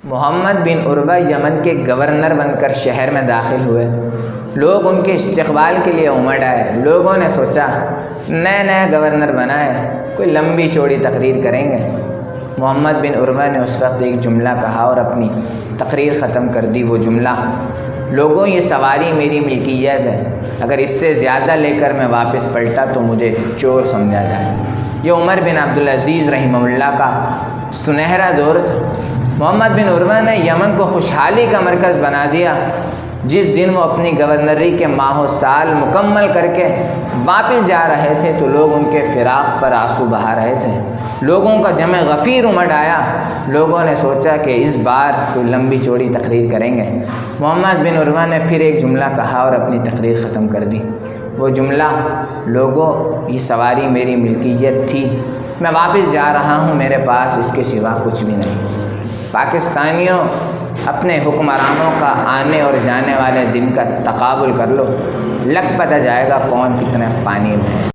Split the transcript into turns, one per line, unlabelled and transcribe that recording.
محمد بن عروہ یمن کے گورنر بن کر شہر میں داخل ہوئے۔ لوگ ان کے استقبال کے لیے امڑ آئے۔ لوگوں نے سوچا نیا گورنر بنا ہے، کوئی لمبی چوڑی تقریر کریں گے۔ محمد بن عروہ نے اس وقت ایک جملہ کہا اور اپنی تقریر ختم کر دی۔ وہ جملہ: لوگوں یہ سواری میری ملکیت ہے، اگر اس سے زیادہ لے کر میں واپس پلٹا تو مجھے چور سمجھا جائے۔ یہ عمر بن عبدالعزیز رحمہ اللہ کا سنہرا دور تھا۔ محمد بن عروہ نے یمن کو خوشحالی کا مرکز بنا دیا۔ جس دن وہ اپنی گورنری کے ماہ و سال مکمل کر کے واپس جا رہے تھے تو لوگ ان کے فراق پر آنسو بہا رہے تھے۔ لوگوں کا جمع غفیر امڑ آیا۔ لوگوں نے سوچا کہ اس بار کوئی لمبی چوڑی تقریر کریں گے۔ محمد بن عروہ نے پھر ایک جملہ کہا اور اپنی تقریر ختم کر دی۔ وہ جملہ: لوگوں یہ سواری میری ملکیت تھی، میں واپس جا رہا ہوں، میرے پاس اس کے سوا کچھ بھی نہیں۔ پاکستانیوں، اپنے حکمرانوں کا آنے اور جانے والے دن کا تقابل کر لو، لگ پتہ جائے گا کون کتنے پانی میں ہے۔